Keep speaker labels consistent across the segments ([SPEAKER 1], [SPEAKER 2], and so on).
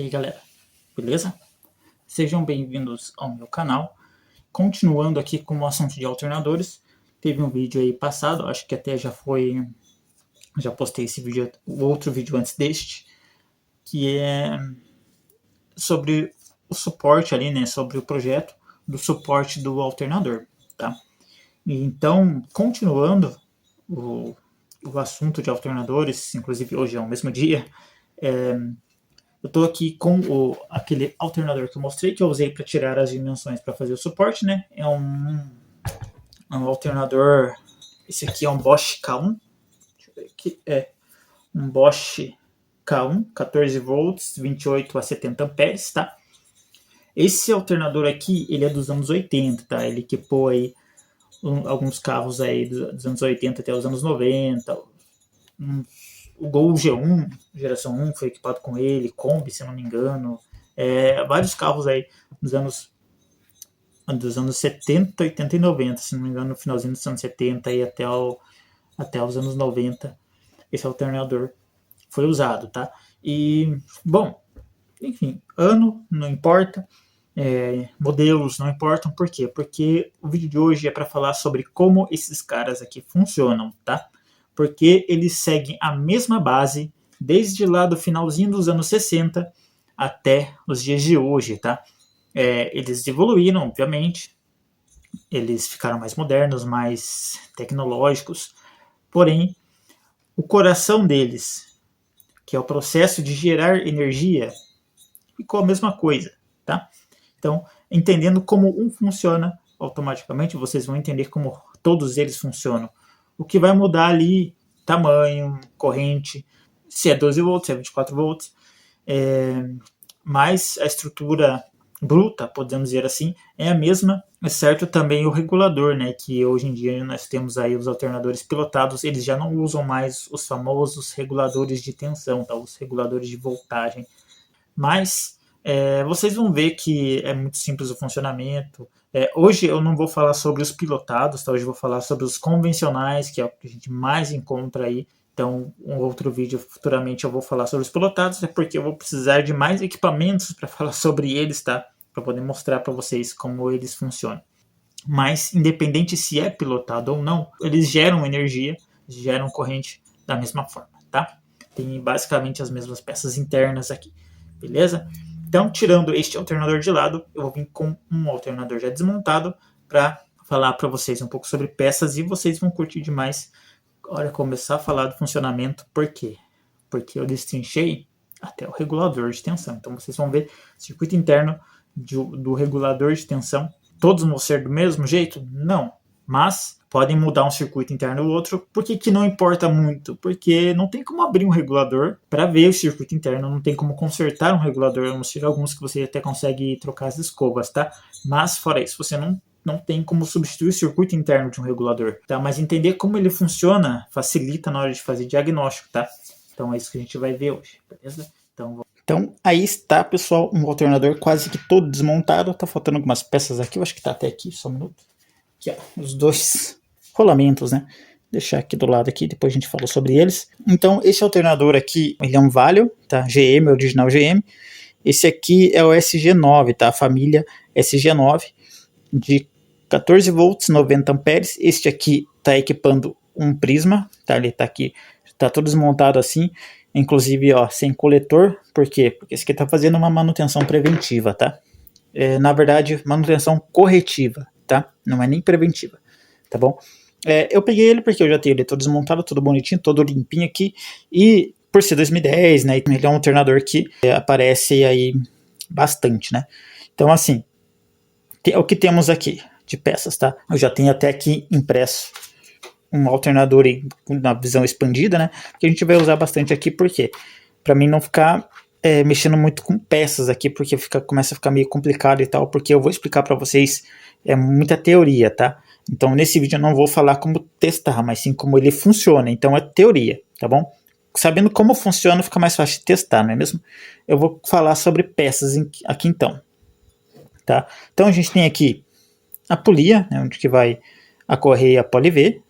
[SPEAKER 1] aí galera, beleza? Sejam bem-vindos ao meu canal. Continuando aqui com o assunto de alternadores, teve um vídeo aí passado, acho que até já postei esse vídeo, o outro vídeo antes deste, que é sobre o suporte ali, né, sobre o projeto do suporte do alternador, tá? Então, continuando o assunto de alternadores, inclusive hoje é o mesmo dia, eu estou aqui com aquele alternador que eu mostrei, que eu usei para tirar as dimensões para fazer o suporte, né? É um alternador, esse aqui é um Bosch K1, deixa eu ver aqui, é um Bosch K1, 14 volts, 28 a 70 amperes, tá? Esse alternador aqui, ele é dos anos 80, tá? Ele equipou aí alguns carros aí dos anos 80 até os anos 90, o Gol G1, geração 1, foi equipado com ele, Kombi, se eu não me engano, vários carros aí dos anos 70, 80 e 90, se não me engano, no finalzinho dos anos 70 e até os anos 90, esse alternador foi usado, tá? E, bom, enfim, ano não importa, modelos não importam, por quê? Porque o vídeo de hoje é para falar sobre como esses caras aqui funcionam, tá? Porque eles seguem a mesma base desde lá do finalzinho dos anos 60 até os dias de hoje, tá? Eles evoluíram, obviamente, eles ficaram mais modernos, mais tecnológicos, porém, o coração deles, que é o processo de gerar energia, ficou a mesma coisa, tá? Então, entendendo como um funciona, automaticamente vocês vão entender como todos eles funcionam. O que vai mudar ali, tamanho, corrente, se é 12 volts, se é 24 volts, mas a estrutura bruta, podemos dizer assim, é a mesma, exceto também o regulador, né, que hoje em dia nós temos aí os alternadores pilotados, eles já não usam mais os famosos reguladores de tensão, tá, os reguladores de voltagem, mas vocês vão ver que é muito simples o funcionamento. Hoje eu não vou falar sobre os pilotados, tá? Hoje eu vou falar sobre os convencionais, que é o que a gente mais encontra aí. Então, um outro vídeo futuramente eu vou falar sobre os pilotados, porque eu vou precisar de mais equipamentos para falar sobre eles, tá? Para poder mostrar para vocês como eles funcionam. Mas, independente se é pilotado ou não, eles geram energia, geram corrente da mesma forma, tá? Tem basicamente as mesmas peças internas aqui, beleza? Então, tirando este alternador de lado, eu vou vir com um alternador já desmontado para falar para vocês um pouco sobre peças e vocês vão curtir demais a hora de começar a falar do funcionamento. Por quê? Porque eu destrinchei até o regulador de tensão. Então, vocês vão ver o circuito interno do regulador de tensão. Todos vão ser do mesmo jeito? Não. Mas podem mudar um circuito interno ou outro. Por que não importa muito? Porque não tem como abrir um regulador para ver o circuito interno, não tem como consertar um regulador, a não ser alguns que você até consegue trocar as escovas, tá? Mas fora isso, você não tem como substituir o circuito interno de um regulador, tá? Mas entender como ele funciona facilita na hora de fazer diagnóstico, tá? Então é isso que a gente vai ver hoje, beleza? Então aí está, pessoal, um alternador quase que todo desmontado, tá faltando algumas peças aqui, eu acho que tá até aqui, só um minuto. Aqui, ó, os dois rolamentos, né? Deixar aqui do lado aqui, depois a gente falou sobre eles. Então, esse alternador aqui, ele é um Valeo, tá? GM, original GM. Esse aqui é o SG9, tá? A família SG9, de 14 volts, 90 amperes. Este aqui tá equipando um prisma, tá? Ele tá aqui, tá todo desmontado assim, inclusive, ó, sem coletor. Por quê? Porque esse aqui tá fazendo uma manutenção preventiva, tá? Na verdade, manutenção corretiva, tá? Não é nem preventiva, tá bom? Eu peguei ele porque eu já tenho ele todo desmontado, todo bonitinho, todo limpinho aqui, e por ser 2010, né, ele é um alternador que aparece aí bastante, né? Então, assim, o que temos aqui de peças, tá? Eu já tenho até aqui impresso um alternador na visão expandida, né? Que a gente vai usar bastante aqui, porque para mim não ficar mexendo muito com peças aqui, porque começa a ficar meio complicado e tal, porque eu vou explicar para vocês muita teoria, tá? Então nesse vídeo eu não vou falar como testar, mas sim como ele funciona, então é teoria, tá bom? Sabendo como funciona fica mais fácil de testar, não é mesmo? Eu vou falar sobre peças aqui então, tá? Então a gente tem aqui a polia, né, onde que vai a correia Poli-V,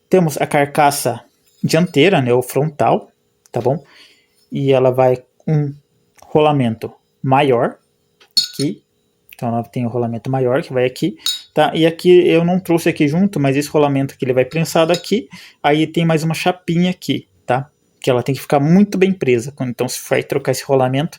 [SPEAKER 1] temos a carcaça dianteira, né, ou frontal, tá bom? E ela vai um rolamento maior, aqui, então ela tem o rolamento maior que vai aqui, tá? E aqui eu não trouxe aqui junto, mas esse rolamento aqui ele vai prensado aqui, aí tem mais uma chapinha aqui, tá? Que ela tem que ficar muito bem presa, então se for trocar esse rolamento,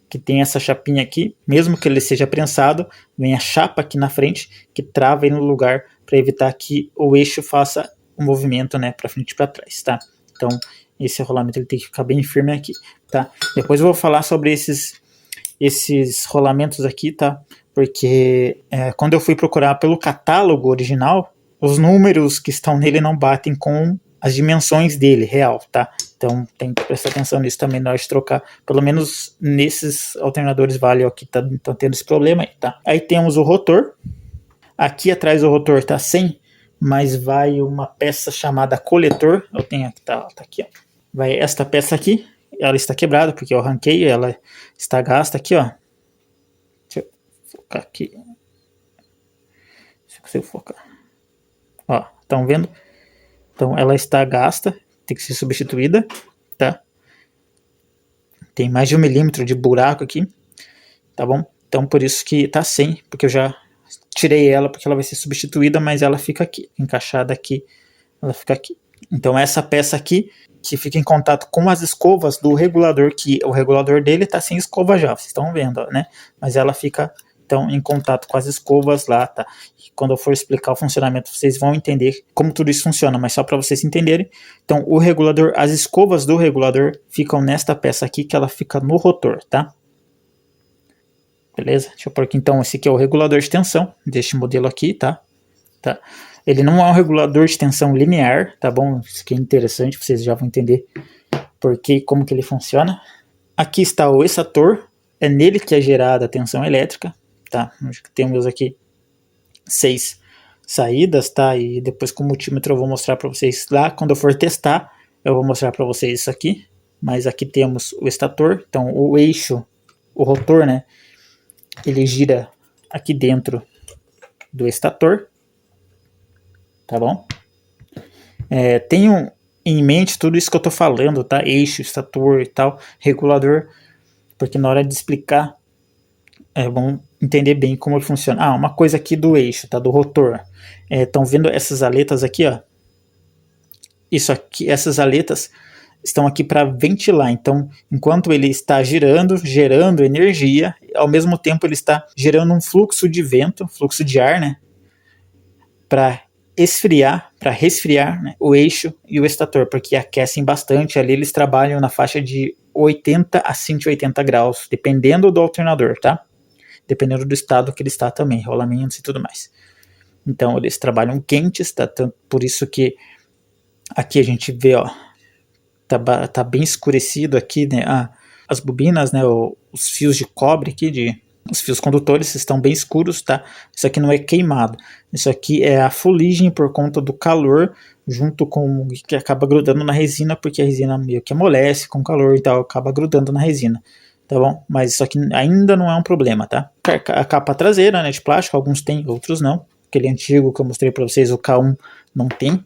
[SPEAKER 1] que tem essa chapinha aqui, mesmo que ele seja prensado, vem a chapa aqui na frente, que trava aí no lugar, para evitar que o eixo faça o movimento, né, para frente e para trás, tá? Então, esse rolamento ele tem que ficar bem firme aqui, tá? Depois eu vou falar sobre esses rolamentos aqui, tá? Porque quando eu fui procurar pelo catálogo original, os números que estão nele não batem com as dimensões dele, real, tá? Então tem que prestar atenção nisso também na hora de trocar. Pelo menos nesses alternadores Vale que estão tendo esse problema aí, tá? Aí temos o rotor. Aqui atrás do rotor tá 100, mas vai uma peça chamada coletor. Eu tenho aqui, tá aqui, ó. Vai esta peça aqui, ela está quebrada porque eu arranquei, ela está gasta aqui, ó. Deixa eu focar aqui. Se eu consigo focar. Ó, estão vendo? Então ela está gasta, tem que ser substituída, tá? Tem mais de 1 milímetro de buraco aqui, tá bom? Então por isso que tá 100, porque eu já tirei ela porque ela vai ser substituída, mas ela fica aqui, encaixada aqui, ela fica aqui. Então essa peça aqui, que fica em contato com as escovas do regulador, que o regulador dele tá sem escova já, vocês estão vendo, né? Mas ela fica então em contato com as escovas lá, tá? E quando eu for explicar o funcionamento, vocês vão entender como tudo isso funciona, mas só para vocês entenderem. Então o regulador, as escovas do regulador ficam nesta peça aqui, que ela fica no rotor, tá? Beleza? Deixa eu pôr aqui então, esse aqui é o regulador de tensão deste modelo aqui, tá? Ele não é um regulador de tensão linear, tá bom? Isso aqui é interessante, vocês já vão entender porque e como que ele funciona. Aqui está o estator, é nele que é gerada a tensão elétrica, tá? Temos aqui 6 saídas, tá? E depois com o multímetro eu vou mostrar para vocês lá, quando eu for testar, eu vou mostrar para vocês isso aqui. Mas aqui temos o estator, então o eixo, o rotor, né? Ele gira aqui dentro do estator, tá bom? Tenham em mente tudo isso que eu tô falando, tá? Eixo, estator e tal, regulador, porque na hora de explicar é bom entender bem como ele funciona. Uma coisa aqui do eixo, tá? Do rotor. Estão vendo essas aletas aqui, ó? Isso aqui, essas aletas estão aqui para ventilar. Então, enquanto ele está girando, gerando energia, ao mesmo tempo ele está gerando um fluxo de vento, fluxo de ar, né? Para esfriar, para resfriar, né, o eixo e o estator, porque aquecem bastante. Ali eles trabalham na faixa de 80 a 180 graus, dependendo do alternador, tá? Dependendo do estado que ele está também, rolamentos e tudo mais. Então eles trabalham quentes, tá? Por isso que aqui a gente vê, ó, tá bem escurecido aqui, né? As bobinas, né? Os fios de cobre aqui, os fios condutores estão bem escuros, tá? Isso aqui não é queimado. Isso aqui é a fuligem por conta do calor, junto com que acaba grudando na resina, porque a resina meio que amolece com calor e tal, acaba grudando na resina, tá bom? Mas isso aqui ainda não é um problema, tá? A capa traseira, né, de plástico, alguns tem, outros não. Aquele antigo que eu mostrei para vocês, o K1, não tem.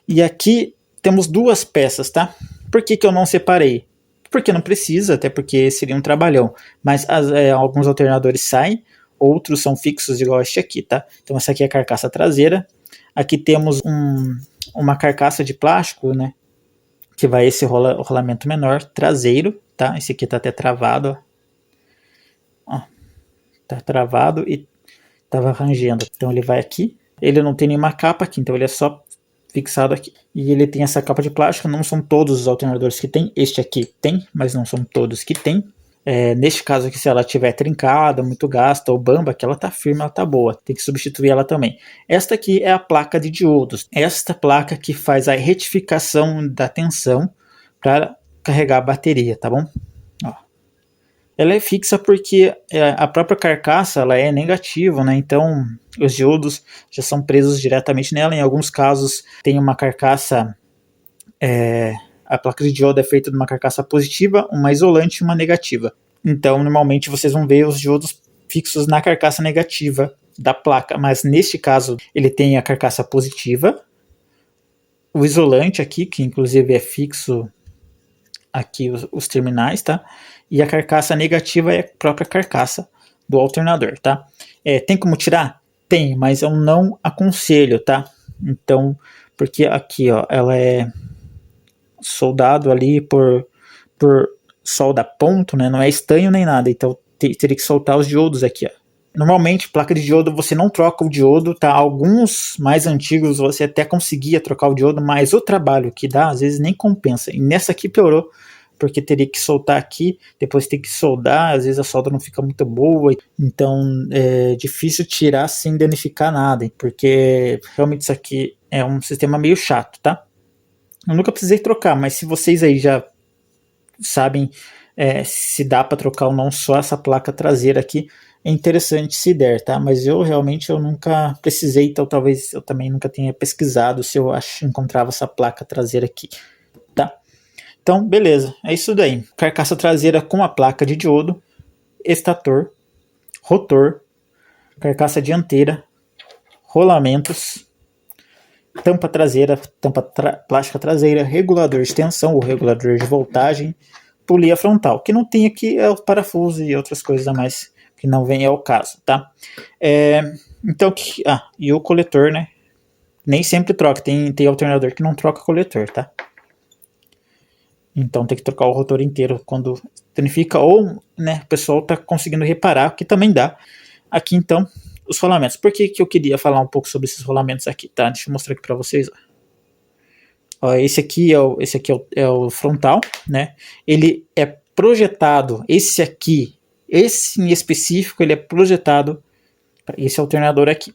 [SPEAKER 1] E aqui temos duas peças, tá? Por que eu não separei? Porque não precisa, até porque seria um trabalhão. Mas alguns alternadores saem, outros são fixos igual este aqui, tá? Então essa aqui é a carcaça traseira. Aqui temos uma carcaça de plástico, né? Que vai esse rolamento menor traseiro, tá? Esse aqui tá até travado, ó. Tá travado e tava rangendo. Então ele vai aqui. Ele não tem nenhuma capa aqui, então ele é só fixado aqui. E ele tem essa capa de plástico, não são todos os alternadores que tem. Este aqui tem, mas não são todos que tem. Neste caso aqui, se ela tiver trincada, muito gasta ou bamba, que ela tá firme, ela tá boa, tem que substituir ela também. Esta aqui é a placa de diodos, esta placa que faz a retificação da tensão para carregar a bateria, tá bom? Ó. Ela é fixa porque a própria carcaça ela é negativa, né? Então os diodos já são presos diretamente nela. Em alguns casos tem uma carcaça, a placa de diodo é feita de uma carcaça positiva, uma isolante e uma negativa. Então normalmente vocês vão ver os diodos fixos na carcaça negativa da placa, mas neste caso ele tem a carcaça positiva, o isolante aqui, que inclusive é fixo aqui os terminais, tá? E a carcaça negativa é a própria carcaça do alternador, tá? Tem como tirar? Tem, mas eu não aconselho, tá? Então, porque aqui, ó, ela é soldado ali por solda ponto, né? Não é estanho nem nada, então teria que soltar os diodos aqui, ó. Normalmente, placa de diodo, você não troca o diodo, tá? Alguns mais antigos você até conseguia trocar o diodo, mas o trabalho que dá, às vezes nem compensa. E nessa aqui piorou, porque teria que soltar aqui, depois tem que soldar, às vezes a solda não fica muito boa, então é difícil tirar sem danificar nada, porque realmente isso aqui é um sistema meio chato, tá? Eu nunca precisei trocar, mas se vocês aí já sabem se dá para trocar ou não só essa placa traseira aqui, é interessante se der, tá? Mas eu nunca precisei, então talvez eu também nunca tenha pesquisado se eu encontrava essa placa traseira aqui, tá? Então, beleza, é isso daí. Carcaça traseira com a placa de diodo, estator, rotor, carcaça dianteira, rolamentos, tampa traseira, plástica traseira, regulador de tensão ou regulador de voltagem, polia frontal. Que não tem aqui é o parafuso e outras coisas a mais que não vem ao caso, tá? Então, e o coletor, né? Nem sempre troca, tem alternador que não troca coletor, tá? Então tem que trocar o rotor inteiro quando danifica, ou, né, o pessoal tá conseguindo reparar, que também dá. Aqui então, os rolamentos. Por que eu queria falar um pouco sobre esses rolamentos aqui, tá? Deixa eu mostrar aqui pra vocês, ó. Esse aqui é o frontal, né? Ele é projetado, esse em específico, ele é projetado para esse alternador aqui.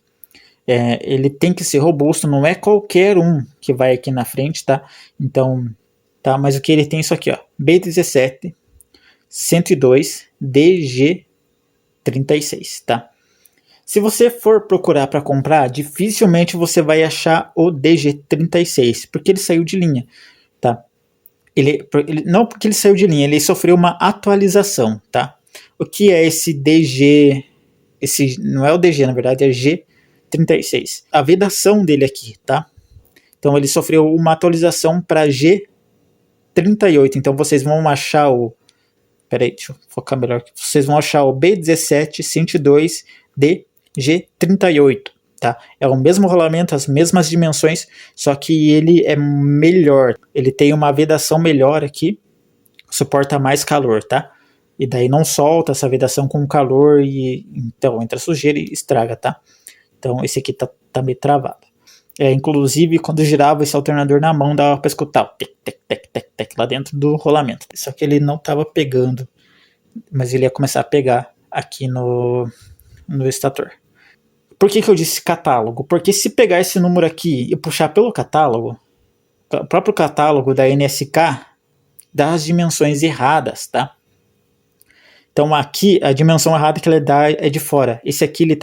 [SPEAKER 1] Ele tem que ser robusto, não é qualquer um que vai aqui na frente, tá? Então, tá? Mas o que ele tem é isso aqui, ó, B17 102 DG36, tá? Se você for procurar para comprar, dificilmente você vai achar o DG36, porque ele saiu de linha, tá? Não porque ele saiu de linha, ele sofreu uma atualização, tá? O que é esse DG? Não é o DG, na verdade, é G36. A vedação dele aqui, tá? Então ele sofreu uma atualização para G38. Então vocês vão achar o... Peraí, deixa eu focar melhor aqui. Vocês vão achar o B17 102 DG38, tá? É o mesmo rolamento, as mesmas dimensões, só que ele é melhor. Ele tem uma vedação melhor aqui, suporta mais calor, tá? E daí não solta essa vedação com calor e então entra sujeira e estraga, tá? Então esse aqui tá meio travado. Inclusive, quando eu girava esse alternador na mão, dava para escutar o tec, tec, tec, tec, tec, lá dentro do rolamento. Só que ele não estava pegando, mas ele ia começar a pegar aqui no estator. Por que eu disse catálogo? Porque se pegar esse número aqui e puxar pelo catálogo, o próprio catálogo da NSK dá as dimensões erradas, tá? Então aqui a dimensão errada que ele dá é de fora. Esse aqui ele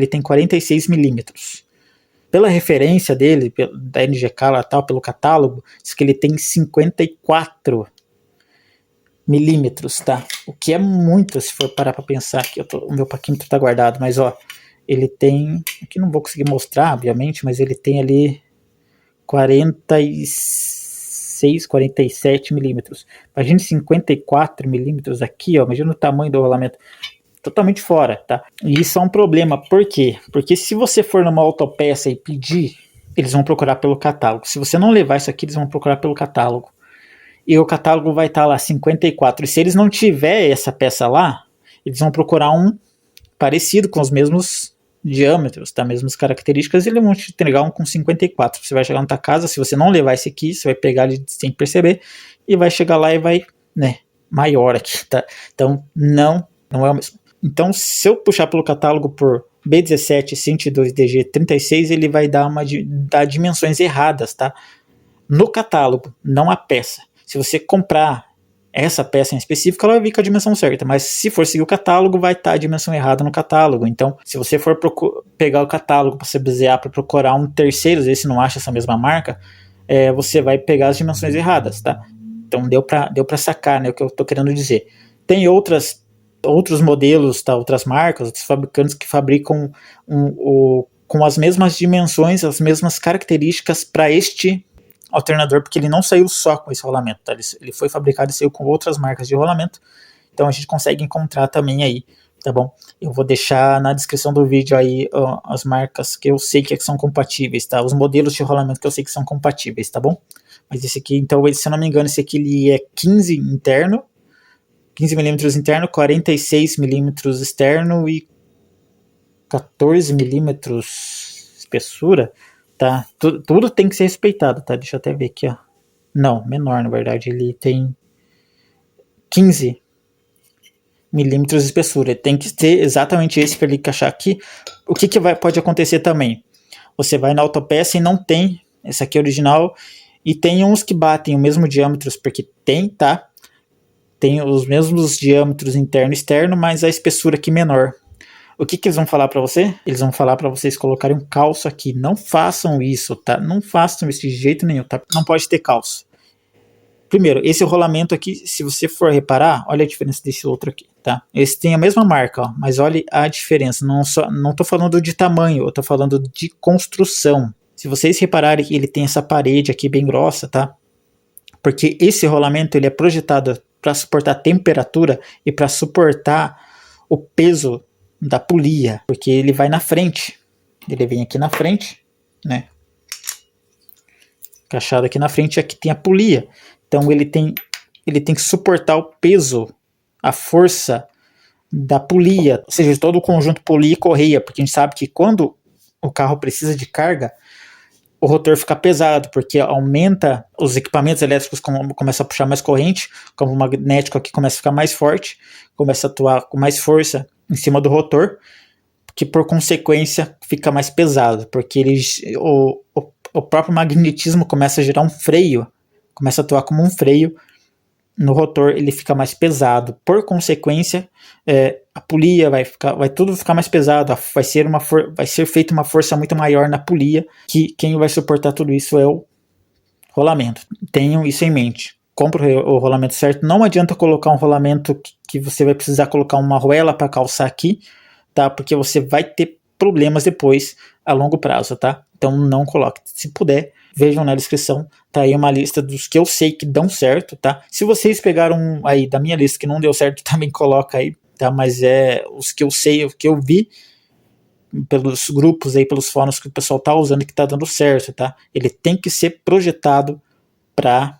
[SPEAKER 1] tem 46 milímetros. Pela referência dele, da NGK lá tal, pelo catálogo, diz que ele tem 54 milímetros, tá? O que é muito, se for parar pra pensar aqui. O meu paquímetro tá guardado, mas ó, ele tem... Aqui não vou conseguir mostrar, obviamente, mas ele tem ali 46, 47 milímetros. Imagina 54 milímetros aqui, ó. Imagina o tamanho do rolamento. Totalmente fora, tá? E isso é um problema, por quê? Porque se você for numa autopeça e pedir, eles vão procurar pelo catálogo. Se você não levar isso aqui, eles vão procurar pelo catálogo. E o catálogo vai estar lá 54. E se eles não tiver essa peça lá, eles vão procurar um parecido com os mesmos diâmetros, tá? Mesmas características, e eles vão te entregar um com 54. Você vai chegar na tua casa, se você não levar esse aqui, você vai pegar ele sem perceber e vai chegar lá e vai, né, maior aqui, tá? Então não é o mesmo. Então, se eu puxar pelo catálogo por B17 102 DG36, ele vai dar dimensões erradas, tá? No catálogo, não a peça. Se você comprar essa peça em específico, ela vai vir com a dimensão certa, mas se for seguir o catálogo, vai estar a dimensão errada no catálogo. Então, se você for pegar o catálogo para se basear para procurar um terceiro, às vezes você não acha essa mesma marca, você vai pegar as dimensões erradas, tá? Então, deu para sacar, né, o que eu estou querendo dizer. Tem outros modelos, tá, outras marcas, outros fabricantes que fabricam com as mesmas dimensões, as mesmas características para este alternador, porque ele não saiu só com esse rolamento, tá? Ele foi fabricado e saiu com outras marcas de rolamento, então a gente consegue encontrar também aí, tá bom? Eu vou deixar na descrição do vídeo aí as marcas que eu sei que são compatíveis, tá? Os modelos de rolamento que eu sei que são compatíveis, tá bom? Mas esse aqui, então, se eu não me engano, esse aqui ele é 15 interno, 15 milímetros interno, 46 milímetros externo e 14 milímetros espessura, tá? Tudo tem que ser respeitado, tá? Deixa eu até ver aqui, ó. Não, menor, na verdade, ele tem 15 milímetros de espessura. Tem que ter exatamente esse para ele encaixar aqui. O que pode acontecer também? Você vai na autopeça e não tem, esse aqui é original, e tem uns que batem o mesmo diâmetro, porque tem, tá? Tem os mesmos diâmetros interno e externo, mas a espessura aqui menor. O que eles vão falar para você? Eles vão falar para vocês colocarem um calço aqui. Não façam isso, tá? Não façam isso de jeito nenhum, tá? Não pode ter calço. Primeiro, esse rolamento aqui, se você for reparar, olha a diferença desse outro aqui, tá? Esse tem a mesma marca, ó, mas olha a diferença. Não tô falando de tamanho, eu tô falando de construção. Se vocês repararem, ele tem essa parede aqui bem grossa, tá? Porque esse rolamento ele é projetado para suportar temperatura e para suportar o peso da polia, porque ele vai na frente. Ele vem aqui na frente, né? Encaixado aqui na frente, aqui tem a polia. Então ele tem que suportar o peso, a força da polia, ou seja, todo o conjunto polia e correia, porque a gente sabe que quando o carro precisa de carga, o rotor fica pesado, porque aumenta os equipamentos elétricos, começa a puxar mais corrente, o campo magnético aqui começa a ficar mais forte, começa a atuar com mais força em cima do rotor, que por consequência fica mais pesado, porque o próprio magnetismo começa a gerar um freio, começa a atuar como um freio no rotor, ele fica mais pesado. Por consequência, a polia vai tudo ficar mais pesado, vai ser feita uma força muito maior na polia, que quem vai suportar tudo isso é o rolamento. Tenham isso em mente. Compre o rolamento certo. Não adianta colocar um rolamento que você vai precisar colocar uma arruela para calçar aqui, tá? Porque você vai ter problemas depois a longo prazo, tá? Então não coloque. Se puder, vejam na descrição, tá aí uma lista dos que eu sei que dão certo, tá? Se vocês pegaram aí da minha lista que não deu certo, também coloca aí, tá? Mas os que eu sei, o que eu vi pelos grupos aí, pelos fóruns que o pessoal tá usando que tá dando certo, tá? Ele tem que ser projetado para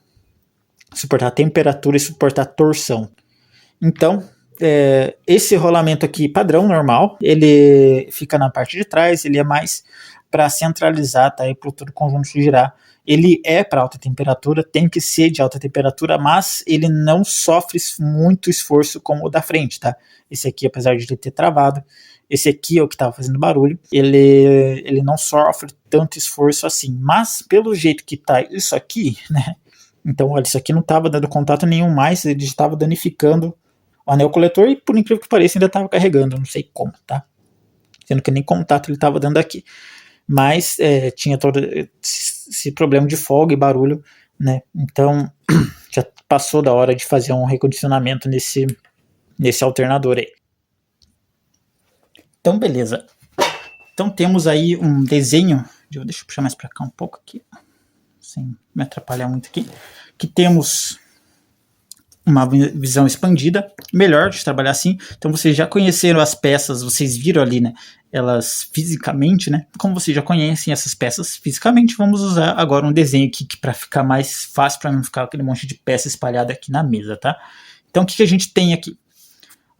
[SPEAKER 1] suportar temperatura e suportar torção. Então, esse rolamento aqui padrão, normal, ele fica na parte de trás, ele é mais para centralizar, tá? E para todo o conjunto girar. Ele é para alta temperatura, tem que ser de alta temperatura, mas ele não sofre muito esforço como o da frente, tá? Esse aqui, apesar de ele ter travado, esse aqui é o que estava fazendo barulho, ele não sofre tanto esforço assim, mas pelo jeito que tá isso aqui, né? Então, olha, isso aqui não estava dando contato nenhum mais, ele estava danificando o anel coletor e, por incrível que pareça, ainda estava carregando, não sei como, tá? Sendo que nem contato ele estava dando aqui. Mas tinha todo esse problema de folga e barulho, né? Então, já passou da hora de fazer um recondicionamento nesse alternador aí. Então, beleza. Então, temos aí um desenho, deixa eu puxar mais para cá um pouco aqui, sem me atrapalhar muito aqui, que temos uma visão expandida, melhor de trabalhar assim. Então vocês já conheceram as peças, vocês viram ali, né, elas fisicamente, né? Como vocês já conhecem essas peças fisicamente, vamos usar agora um desenho aqui para ficar mais fácil, para não ficar aquele monte de peça espalhada aqui na mesa, tá? Então o que a gente tem aqui?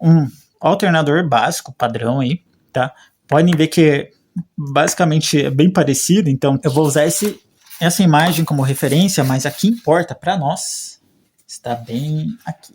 [SPEAKER 1] Um alternador básico, padrão aí, tá? Podem ver que basicamente é bem parecido, então eu vou usar essa imagem como referência, mas aqui importa para nós está bem aqui.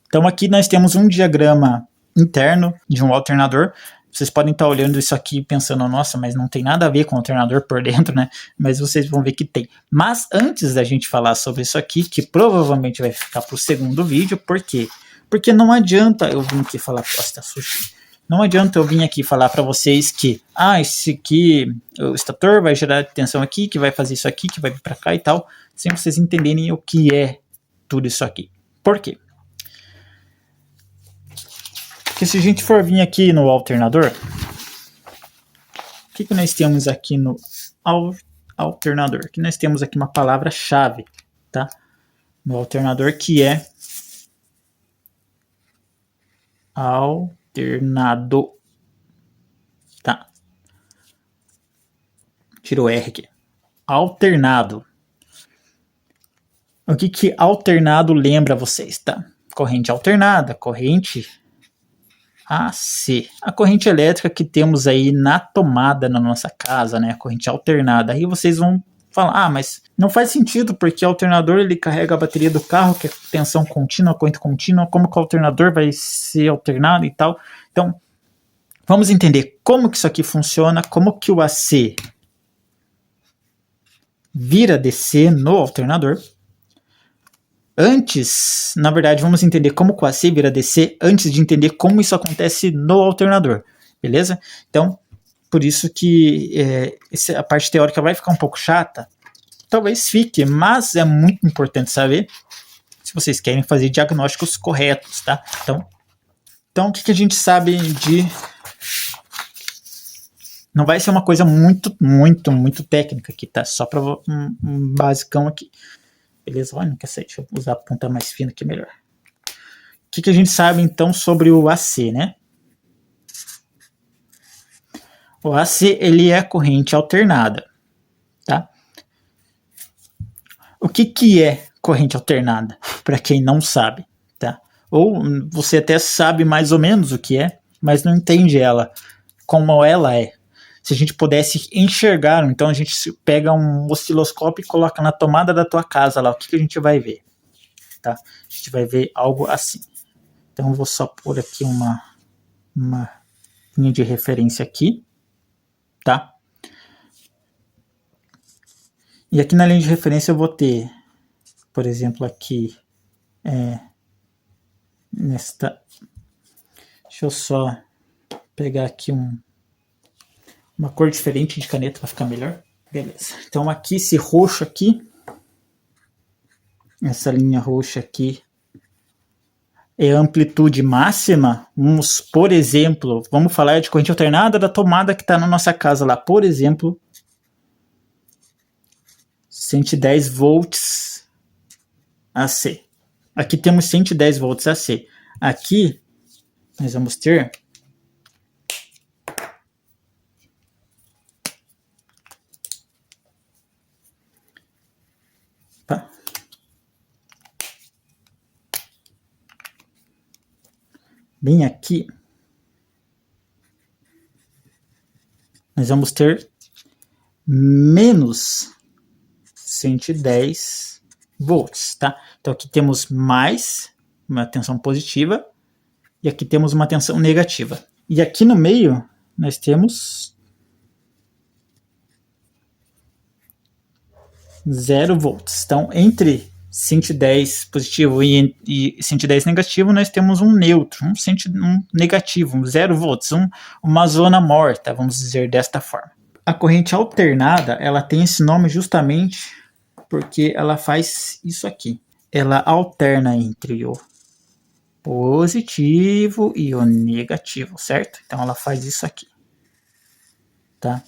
[SPEAKER 1] Então aqui nós temos um diagrama interno de um alternador. Vocês podem estar olhando isso aqui pensando, nossa, mas não tem nada a ver com o alternador por dentro, né? Mas vocês vão ver que tem. Mas antes da gente falar sobre isso aqui, que provavelmente vai ficar para o segundo vídeo, por quê? Porque não adianta eu vir aqui falar, nossa, tá sujo. Não adianta eu vir aqui falar para vocês que, esse aqui, o estator vai gerar tensão aqui, que vai fazer isso aqui, que vai vir para cá e tal, sem vocês entenderem o que é tudo isso aqui. Por quê? Porque se a gente for vir aqui no alternador, que nós temos aqui no alternador? Aqui nós temos aqui uma palavra-chave, tá? No alternador, que é alternado, tá? Tira o R aqui. Alternado. O que alternado lembra vocês, tá? Corrente alternada, corrente AC. A corrente elétrica que temos aí na tomada na nossa casa, né? A corrente alternada. Aí vocês vão falar, mas não faz sentido, porque o alternador ele carrega a bateria do carro, que é tensão contínua, corrente contínua, como que o alternador vai ser alternado e tal. Então, vamos entender como que isso aqui funciona, como que o AC vira DC no alternador. Antes, na verdade, vamos entender como o AC vira DC antes de entender como isso acontece no alternador, beleza? Então, por isso que a parte teórica vai ficar um pouco chata. Talvez fique, mas é muito importante saber se vocês querem fazer diagnósticos corretos, tá? Então o que a gente sabe de... Não vai ser uma coisa muito técnica aqui, tá? Só para um basicão aqui. Beleza? Olha, não quer sair. Deixa eu usar a ponta mais fina aqui melhor. O que a gente sabe, então, sobre o AC, né? O AC, ele é corrente alternada, tá? O que é corrente alternada? Para quem não sabe, tá? Ou você até sabe mais ou menos o que é, mas não entende ela como ela é. Se a gente pudesse enxergar, então a gente pega um osciloscópio e coloca na tomada da tua casa lá, o que a gente vai ver? Tá? A gente vai ver algo assim. Então eu vou só pôr aqui uma linha de referência aqui, tá? E aqui na linha de referência eu vou ter, por exemplo, aqui, nesta... Deixa eu só pegar aqui uma cor diferente de caneta para ficar melhor. Beleza. Então aqui esse roxo aqui, essa linha roxa aqui é amplitude máxima. Vamos, por exemplo, vamos falar de corrente alternada da tomada que está na nossa casa lá. Por exemplo, 110 volts AC. Aqui temos 110 volts AC. Aqui nós vamos ter bem aqui, nós vamos ter menos 110 volts, tá? Então aqui temos mais uma tensão positiva e aqui temos uma tensão negativa. E aqui no meio nós temos 0 volts. Então entre 110 positivo e 110 negativo, nós temos um neutro, um negativo, um 0 volts, uma zona morta, vamos dizer desta forma. A corrente alternada, ela tem esse nome justamente porque ela faz isso aqui. Ela alterna entre o positivo e o negativo, certo? Então ela faz isso aqui, tá?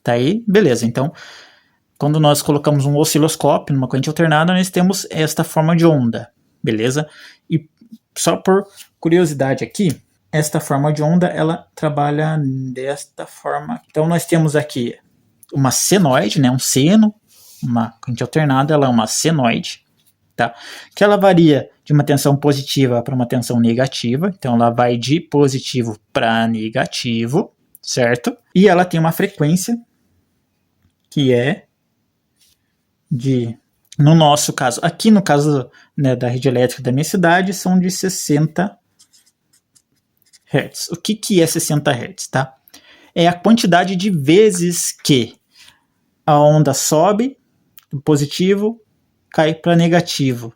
[SPEAKER 1] Tá aí? Beleza, então... Quando nós colocamos um osciloscópio numa corrente alternada, nós temos esta forma de onda, beleza? E só por curiosidade aqui, esta forma de onda, ela trabalha desta forma. Então nós temos aqui uma senoide, né? Um seno, uma corrente alternada, ela é uma senoide, tá? Que ela varia de uma tensão positiva para uma tensão negativa. Então ela vai de positivo para negativo, certo? E ela tem uma frequência que é no nosso caso, aqui no caso, né, da rede elétrica da minha cidade, são de 60 Hz. O que é 60 Hz, tá? É a quantidade de vezes que a onda sobe do positivo, cai para negativo.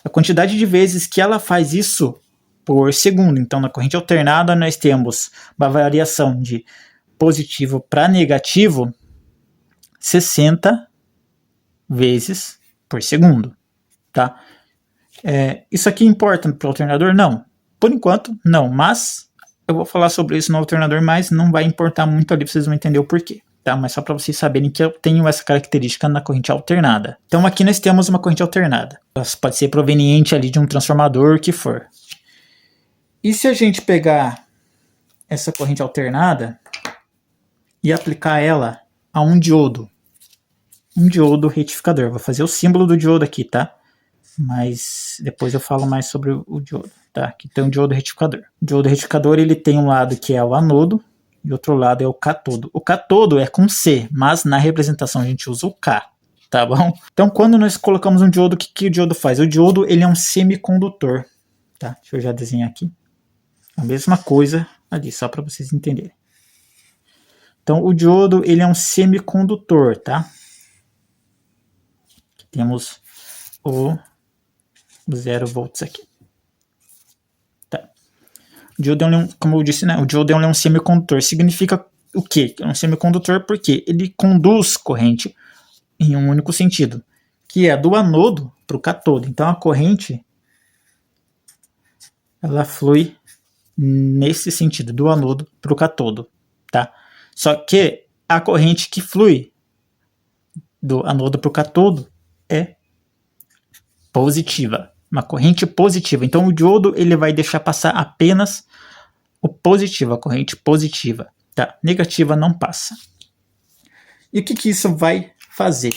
[SPEAKER 1] A quantidade de vezes que ela faz isso por segundo. Então, na corrente alternada, nós temos uma variação de positivo para negativo 60 vezes por segundo, tá? Isso aqui importa para o alternador? Não. Por enquanto, não, mas Eu vou falar sobre isso no alternador, mas não vai importar muito ali, vocês vão entender o porquê. Tá? Mas só para vocês saberem que eu tenho essa característica na corrente alternada. Então aqui nós temos uma corrente alternada. Ela pode ser proveniente ali de um transformador, o que for. E se a gente pegar essa corrente alternada e aplicar ela a um diodo retificador. Vou fazer o símbolo do diodo aqui, tá? Mas depois eu falo mais sobre o diodo, tá? Aqui tem um diodo retificador. O diodo retificador, ele tem um lado que é o anodo e outro lado é o catodo. O catodo é com C, mas na representação a gente usa o K, tá bom? Então quando nós colocamos um diodo, o que o diodo faz? O diodo, ele é um semicondutor, tá? Deixa eu já desenhar aqui. A mesma coisa ali, só para vocês entenderem. Então o diodo, ele é um semicondutor, tá? Aqui temos o 0 volts aqui. Tá. O diodo é como eu disse, né? O diodo é um semicondutor. Significa o quê? É um semicondutor porque ele conduz corrente em um único sentido, que é do anodo para o catodo. Então a corrente, ela flui nesse sentido, do anodo para o catodo, tá? Só que a corrente que flui do anodo para o catodo é positiva, uma corrente positiva. Então o diodo, ele vai deixar passar apenas o positivo, a corrente positiva, tá? Negativa não passa. E o que isso vai fazer?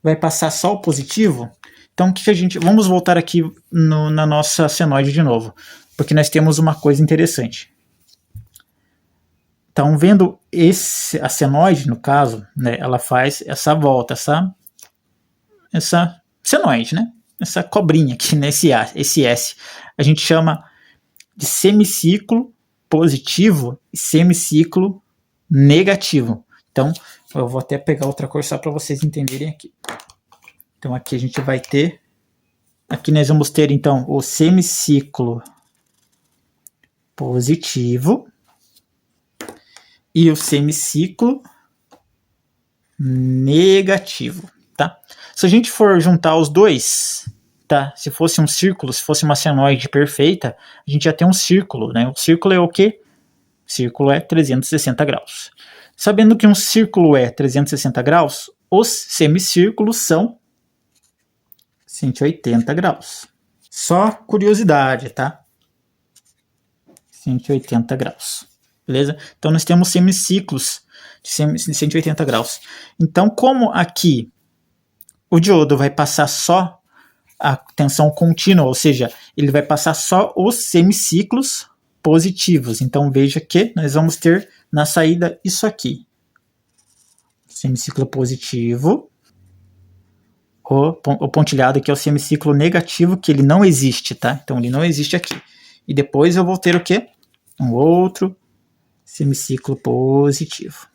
[SPEAKER 1] Vai passar só o positivo? Então o que a gente... Vamos voltar aqui na nossa senoide de novo, porque nós temos uma coisa interessante. Então, vendo a senoide, no caso, né, ela faz essa volta, essa senoide, né? Essa cobrinha aqui, né? Esse S. A gente chama de semiciclo positivo e semiciclo negativo. Então, eu vou até pegar outra cor só para vocês entenderem aqui. Então, aqui a gente vai ter... Aqui nós vamos ter, então, o semiciclo positivo e o semiciclo negativo, tá? Se a gente for juntar os dois, tá? Se fosse um círculo, se fosse uma senoide perfeita, a gente já tem um círculo, né? O círculo é o quê? O círculo é 360 graus. Sabendo que um círculo é 360 graus, os semicírculos são 180 graus. Só curiosidade, tá? 180 graus. Beleza? Então nós temos semiciclos de 180 graus. Então, como aqui o diodo vai passar só a tensão contínua, ou seja, ele vai passar só os semiciclos positivos. Então veja que nós vamos ter na saída isso aqui. Semiciclo positivo. O pontilhado aqui é o semiciclo negativo, que ele não existe, tá? Então ele não existe aqui. E depois eu vou ter o quê? Um outro semiciclo positivo.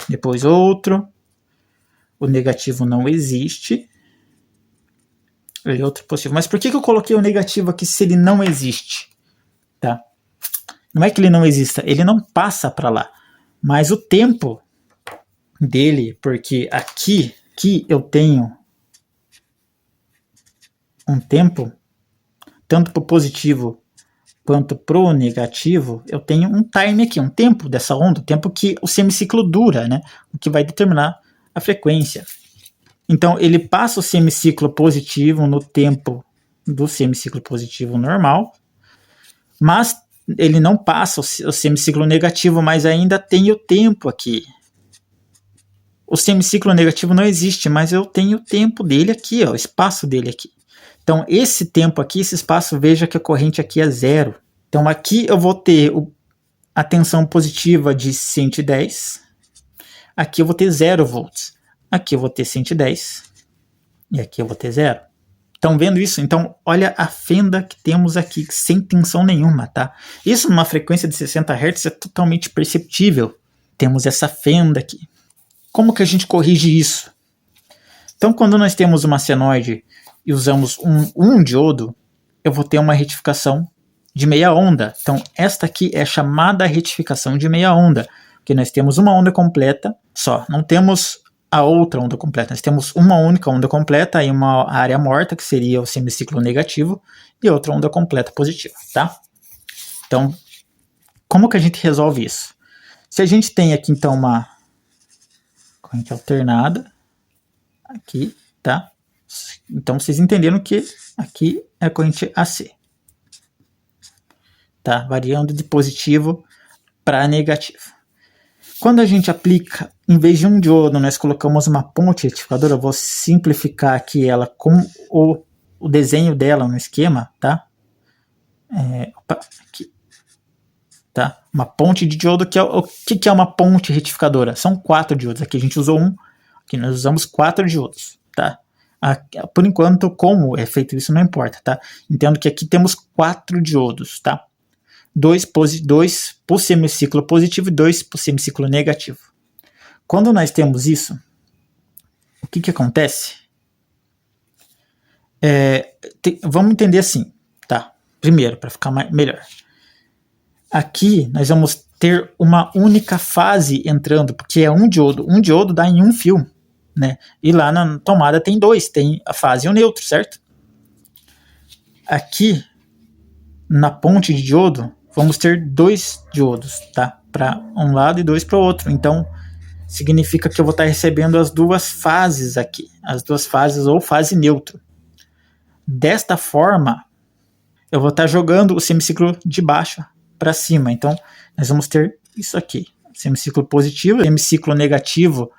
[SPEAKER 1] Depois outro. O negativo não existe. E outro positivo. Mas por que eu coloquei o negativo aqui se ele não existe? Tá? Não é que ele não exista, ele não passa para lá. Mas o tempo dele, porque aqui eu tenho um tempo, tanto para o positivo quanto para o negativo, eu tenho um time aqui, um tempo dessa onda, o tempo que o semiciclo dura, né? O que vai determinar a frequência. Então, ele passa o semiciclo positivo no tempo do semiciclo positivo normal, mas ele não passa o semiciclo negativo, mas ainda tem o tempo aqui. O semiciclo negativo não existe, mas eu tenho o tempo dele aqui, ó, o espaço dele aqui. Então, esse tempo aqui, esse espaço, veja que a corrente aqui é zero. Então, aqui eu vou ter a tensão positiva de 110. Aqui eu vou ter 0 volts. Aqui eu vou ter 110. E aqui eu vou ter 0. Estão vendo isso? Então, olha a fenda que temos aqui, sem tensão nenhuma, tá? Isso numa frequência de 60 Hz é totalmente perceptível. Temos essa fenda aqui. Como que a gente corrige isso? Então, quando nós temos uma senoide e usamos um diodo, eu vou ter uma retificação de meia onda. Então, esta aqui é chamada retificação de meia onda, porque nós temos uma onda completa só, não temos a outra onda completa. Nós temos uma única onda completa e uma área morta, que seria o semiciclo negativo, e outra onda completa positiva, tá? Então, como que a gente resolve isso? Se a gente tem aqui, então, uma corrente alternada, aqui, tá? Então, vocês entenderam que aqui é a corrente AC, tá? Variando de positivo para negativo. Quando a gente aplica, em vez de um diodo, nós colocamos uma ponte retificadora. Eu vou simplificar aqui ela com o desenho dela no esquema, tá? Aqui. Tá? Uma ponte de diodo, o que é uma ponte retificadora? São 4 diodos. Aqui a gente usou um, aqui nós usamos 4 diodos, tá? Por enquanto, como é feito isso, não importa, tá? Entendo que aqui temos 4 diodos, tá? 2 para o semiciclo positivo e 2 para o semiciclo negativo. Quando nós temos isso, o que acontece? Vamos entender assim, tá? Primeiro, para ficar melhor. Aqui nós vamos ter uma única fase entrando, porque é um diodo. Um diodo dá em um fio, né? E lá na tomada tem 2, tem a fase e o neutro, certo? Aqui, na ponte de diodo, vamos ter 2 diodos, tá? Para um lado e 2 para o outro. Então, significa que eu vou estar recebendo as 2 fases aqui. As 2 fases ou fase neutro. Desta forma, eu vou estar jogando o semiciclo de baixo para cima. Então, nós vamos ter isso aqui. Semiciclo positivo, semiciclo negativo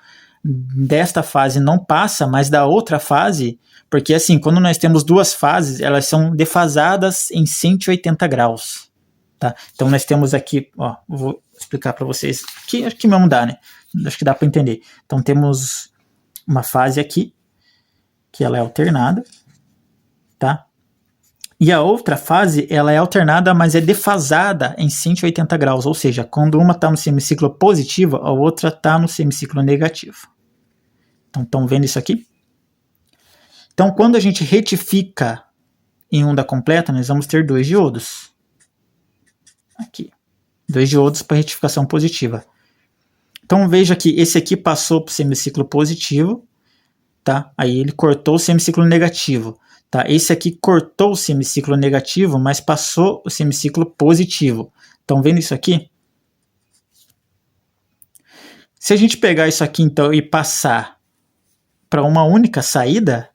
[SPEAKER 1] desta fase não passa, mas da outra fase, porque assim, quando nós temos 2 fases, elas são defasadas em 180 graus. Tá? Então nós temos aqui, ó, vou explicar para vocês, acho que mesmo dá, né? Acho que dá para entender. Então temos uma fase aqui, que ela é alternada, tá? E a outra fase, ela é alternada, mas é defasada em 180 graus, ou seja, quando uma está no semiciclo positivo, a outra está no semiciclo negativo. Então, estão vendo isso aqui? Então, quando a gente retifica em onda completa, nós vamos ter 2 diodos. Aqui. 2 diodos para retificação positiva. Então, veja que esse aqui passou para o semiciclo positivo, tá? Aí ele cortou o semiciclo negativo. Tá, esse aqui cortou o semiciclo negativo, mas passou o semiciclo positivo. Estão vendo isso aqui? Se a gente pegar isso aqui então e passar para uma única saída,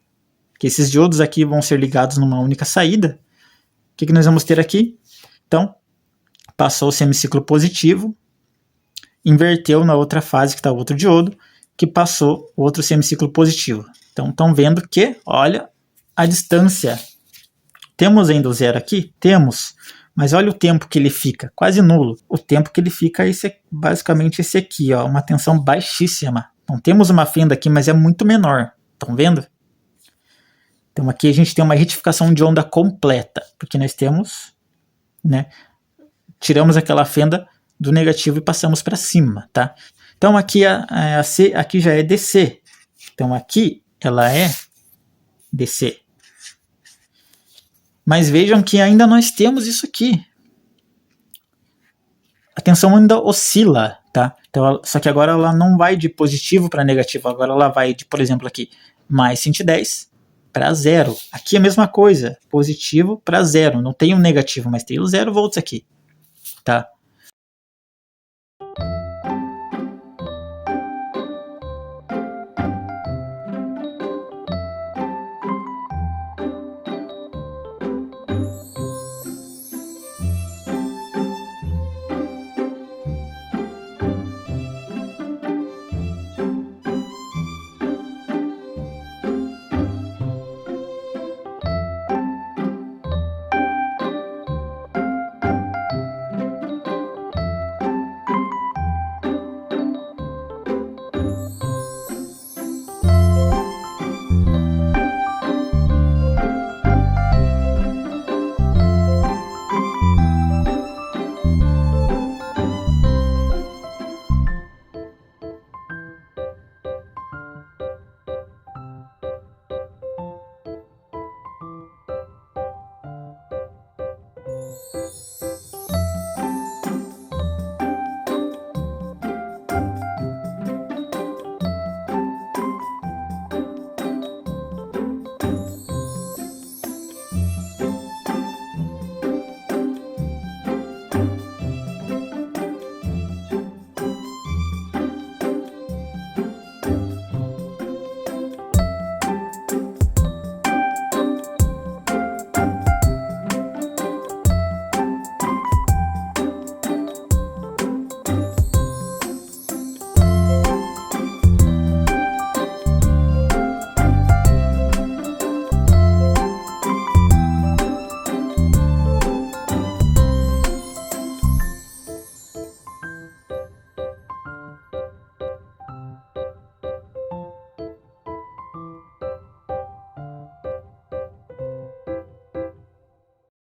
[SPEAKER 1] que esses diodos aqui vão ser ligados numa única saída, o que nós vamos ter aqui? Então, passou o semiciclo positivo, inverteu na outra fase que está o outro diodo, que passou o outro semiciclo positivo. Então, estão vendo que, olha, a distância, temos ainda o zero aqui? Temos, mas olha o tempo que ele fica, quase nulo. O tempo que ele fica é basicamente esse aqui, ó, uma tensão baixíssima. Então temos uma fenda aqui, mas é muito menor, estão vendo? Então aqui a gente tem uma retificação de onda completa, porque nós temos, né, tiramos aquela fenda do negativo e passamos para cima, tá? Então aqui aqui já é DC, então aqui ela é DC. Mas vejam que ainda nós temos isso aqui. A tensão ainda oscila, tá? Então, só que agora ela não vai de positivo para negativo. Agora ela vai de, por exemplo, aqui, mais 110 para 0. Aqui é a mesma coisa, positivo para 0. Não tem um negativo, mas tem os 0 volts aqui, tá?